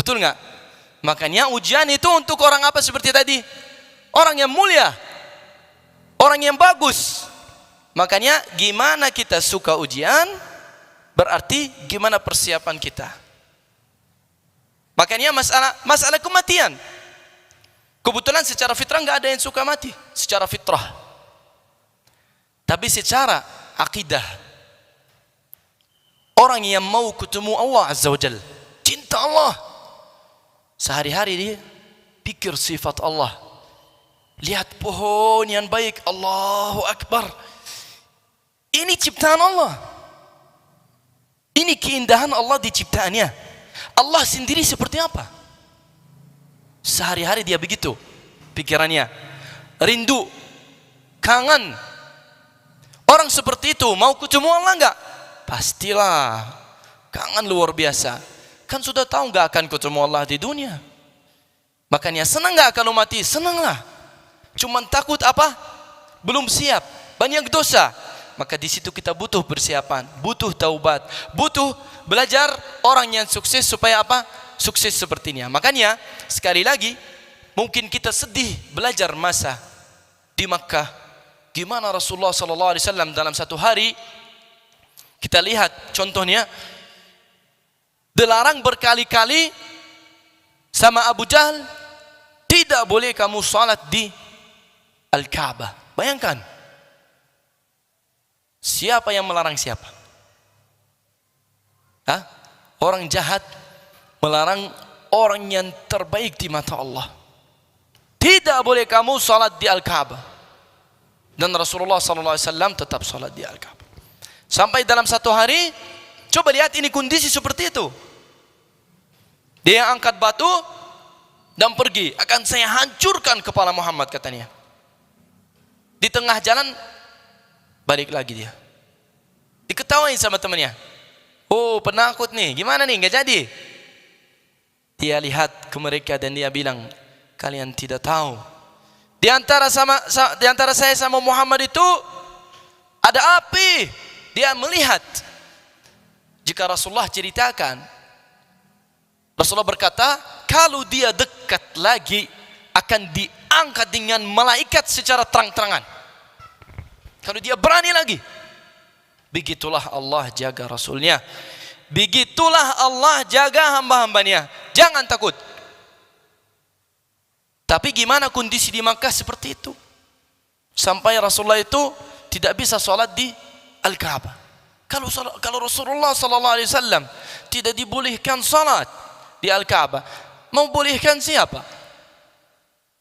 Betul nggak? Makanya ujian itu untuk orang apa seperti tadi? Orang yang mulia, orang yang bagus. Makanya gimana kita suka ujian, berarti gimana persiapan kita. Makanya masalah kematian. Kebetulan secara fitrah nggak ada yang suka mati, secara fitrah. Tapi secara akidah, orang yang mau ketemu Allah Azza wa Jalla, cinta Allah, sehari-hari dia pikir sifat Allah. Lihat pohon yang baik, Allahu Akbar. Ini ciptaan Allah. Ini keindahan Allah di ciptaannya. Allah sendiri seperti apa? Sehari-hari dia begitu pikirannya. Rindu, kangen. Orang seperti itu mau ketemu Allah enggak? Pastilah. Kangen luar biasa. Kan sudah tahu enggak akan ketemu Allah di dunia. Makanya senang enggak kalau mati? Senanglah. Cuman takut apa? Belum siap. Banyak dosa. Maka di situ kita butuh persiapan, butuh taubat, butuh belajar orang yang sukses supaya apa? Sukses sepertinya. Makanya sekali lagi mungkin kita sedih belajar masa di Makkah. Gimana Rasulullah sallallahu alaihi wasallam dalam satu hari kita lihat contohnya dilarang berkali-kali sama Abu Jahal, tidak boleh kamu salat di Al-Ka'bah. Bayangkan. Siapa yang melarang siapa? Hah? Orang jahat melarang orang yang terbaik di mata Allah. Tidak boleh kamu salat di Al-Ka'bah. Dan Rasulullah SAW tetap salat di Al-Ka'bah. Sampai dalam satu hari, coba lihat ini kondisi seperti itu. Dia angkat batu dan pergi. Akan saya hancurkan kepala Muhammad katanya. Di tengah jalan balik lagi dia. Diketawain sama temannya. Oh, penakut nih. Gimana nih? Nggak jadi. Dia lihat ke mereka dan dia bilang, kalian tidak tahu. Di antara saya sama Muhammad itu ada api. Dia melihat. Jika Rasulullah ceritakan, Rasulullah berkata, kalau dia dekat lagi akan diangkat dengan malaikat secara terang-terangan. Kalau dia berani lagi. Begitulah Allah jaga Rasulnya. Begitulah Allah jaga hamba-hambanya. Jangan takut. Tapi gimana kondisi di Makkah seperti itu? Sampai Rasulullah itu tidak bisa sholat di Al-Ka'bah. Kalau Rasulullah SAW tidak dibolehkan sholat di Al-Ka'bah, mau bolehkan siapa?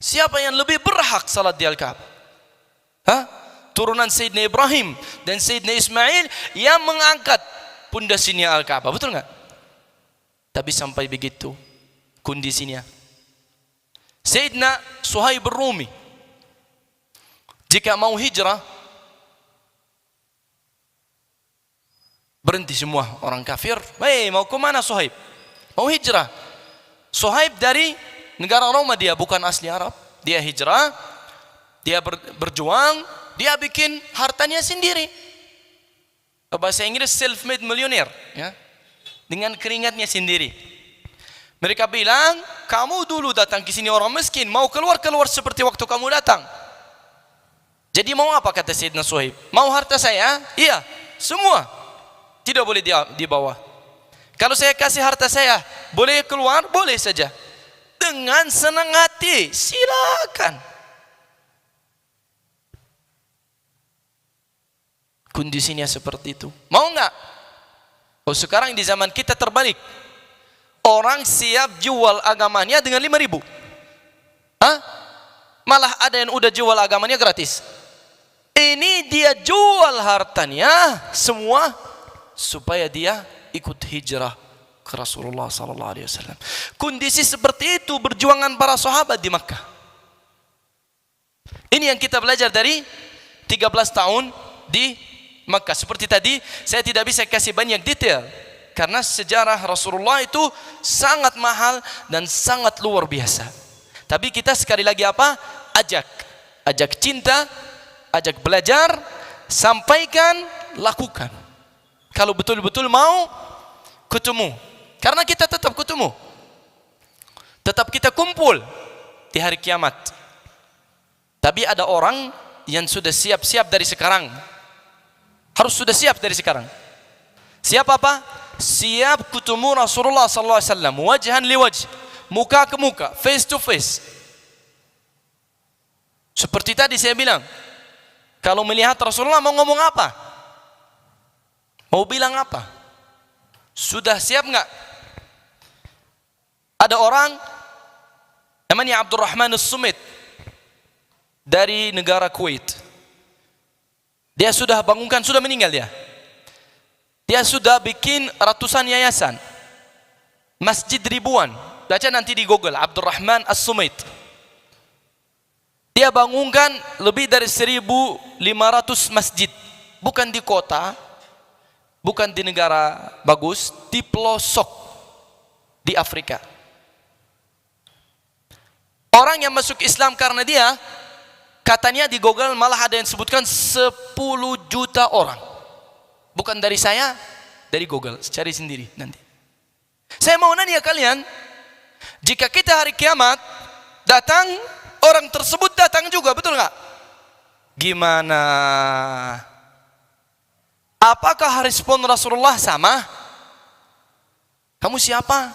Siapa yang lebih berhak sholat di Al-Ka'bah? Hah? Turunan Sayyidina Ibrahim dan Sayyidina Ismail yang mengangkat pondasinya Al-Ka'bah. Betul nggak? Tapi sampai begitu kondisinya. Sayyidina Suhaib Ar-Rumi jika mau hijrah, berhenti semua orang kafir. Hei, mau ke mana Suhaib? Mau hijrah. Suhaib dari negara Roma, dia bukan asli Arab. Dia hijrah, dia berjuang, dia bikin hartanya sendiri. Bahasa Inggris self-made millionaire, ya. Dengan keringatnya sendiri. Mereka bilang, kamu dulu datang ke sini orang miskin, mau keluar seperti waktu kamu datang. Jadi mau apa kata Sayyidina Suhaib? Mau harta saya? Iya, semua. Tidak boleh dibawa. Kalau saya kasih harta saya, boleh keluar? Boleh saja. Dengan senang hati, silakan. Kondisinya seperti itu. Mau enggak? Oh, sekarang di zaman kita terbalik. Orang siap jual agamanya dengan 5.000. Hah? Malah ada yang udah jual agamanya gratis. Ini dia jual hartanya semua supaya dia ikut hijrah ke Rasulullah SAW. Kondisi seperti itu perjuangan para sahabat di Makkah. Ini yang kita belajar dari 13 tahun di Makkah. Seperti tadi, saya tidak bisa kasih banyak detail karena sejarah Rasulullah itu sangat mahal dan sangat luar biasa. Tapi kita sekali lagi apa? Ajak cinta, ajak belajar, sampaikan, lakukan. Kalau betul-betul mau ketemu, karena kita tetap ketemu. Tetap kita kumpul di hari kiamat. Tapi ada orang yang sudah siap-siap dari sekarang. Harus sudah siap dari sekarang. Siap apa? Siap ketemu Rasulullah sallallahu alaihi wasallam wajhan li wajh, muka ke muka, face to face. Seperti tadi saya bilang, kalau melihat Rasulullah mau ngomong apa? Mau bilang apa? Sudah siap enggak? Ada orang namanya Abdurrahman As-Sumit dari negara Kuwait. Dia sudah bangunkan, sudah meninggal dia. Dia sudah bikin ratusan yayasan, masjid ribuan. Baca nanti di Google, Abdurrahman As-Sumit. Dia bangunkan lebih dari 1.500 masjid. Bukan di kota, bukan di negara bagus, di pelosok di Afrika. Orang yang masuk Islam karena dia, katanya di Google malah ada yang sebutkan 10 juta orang. Bukan dari saya, dari Google. Cari sendiri nanti. Saya mau nanya kalian, jika kita hari kiamat datang, orang tersebut datang juga, betul nggak? Gimana? Apakah respon Rasulullah sama? Kamu siapa?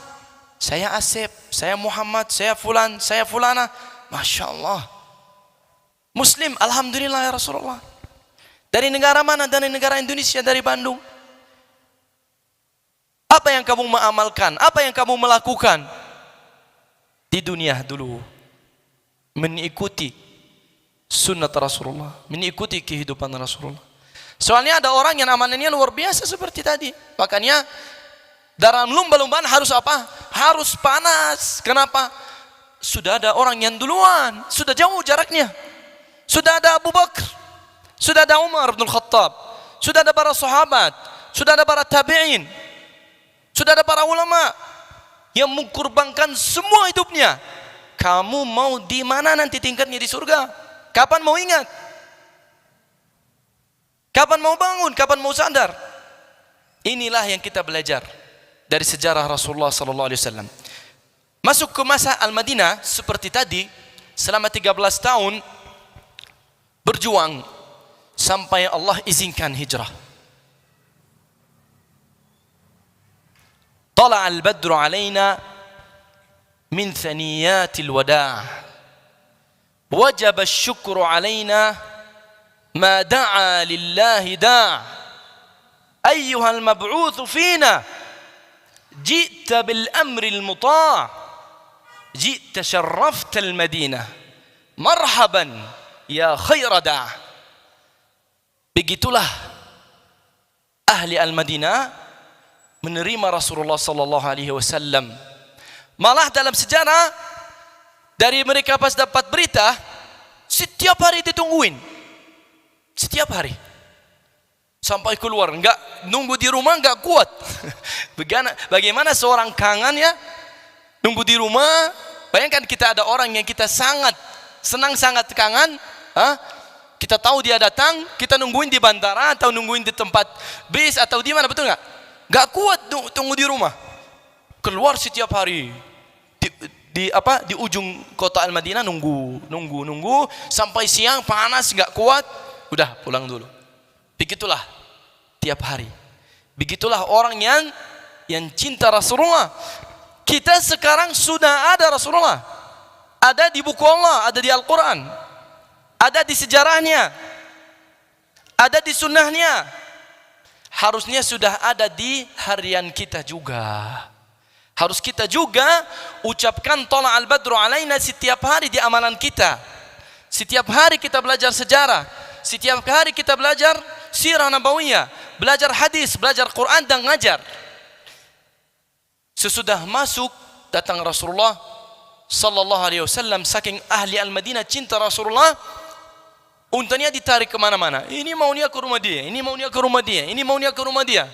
Saya Asep, saya Muhammad, saya Fulan, saya Fulana. Masya Allah. Muslim, alhamdulillah ya Rasulullah. Dari negara mana? Dari negara Indonesia, dari Bandung. Apa yang kamu mengamalkan? Apa yang kamu melakukan di dunia dulu? Mengikuti sunnah Rasulullah, mengikuti kehidupan Rasulullah. Soalnya ada orang yang amalannya luar biasa seperti tadi. Makanya dalam lomba-lombaan harus apa? Harus panas. Kenapa? Sudah ada orang yang duluan, sudah jauh jaraknya. Sudah ada Abu Bakar, sudah ada Umar bin Khattab, sudah ada para sahabat, sudah ada para tabi'in, sudah ada para ulama yang mengkorbankan semua hidupnya. Kamu mau di mana nanti tingkatnya di surga? Kapan mau ingat? Kapan mau bangun? Kapan mau sadar? Inilah yang kita belajar dari sejarah Rasulullah sallallahu alaihi wasallam. Masuk ke masa Al-Madinah seperti tadi, selama 13 tahun berjuang sampai Allah izinkan hijrah. Tala al-badru alaina min thaniyatil wada'. Wajib asy-syukru alaina ma da'a lillahi da'. Ayyuhal mab'utsu fina ji'ta bil amril muta'. Ji'ta syarraftal Madinah. Marhaban ya khairada. Begitulah ahli Al-Madinah menerima Rasulullah sallallahu alaihi wasallam. Malah dalam sejarah dari mereka pas dapat berita, setiap hari ditungguin. Setiap hari. Sampai keluar, enggak nunggu di rumah enggak kuat. Bagaimana seorang kangen ya nunggu di rumah? Bayangkan kita ada orang yang kita sangat senang, sangat kangen, kita tahu dia datang, kita nungguin di bandara atau nungguin di tempat bis atau di mana, betul nggak? Nggak kuat tunggu di rumah. Keluar setiap hari di ujung kota Al-Madinah nunggu sampai siang panas nggak kuat, udah pulang dulu. Begitulah tiap hari. Begitulah orang yang cinta Rasulullah. Kita sekarang sudah ada Rasulullah. Ada di buku Allah, ada di Al-Quran, ada di sejarahnya, ada di sunnahnya. Harusnya sudah ada di harian kita juga. Harus kita juga ucapkan tala al-badru alaina setiap hari di amalan kita. Setiap hari kita belajar sejarah, setiap hari kita belajar sirah nabawiyah, belajar hadis, belajar Quran dan ngajar. Sesudah masuk datang Rasulullah sallallahu alaihi wasallam, saking ahli Al-Madinah cinta Rasulullah, untanya ditarik kemana-mana. Ini maunya ke rumah dia, ini maunya ke rumah dia, ini maunya ke rumah dia.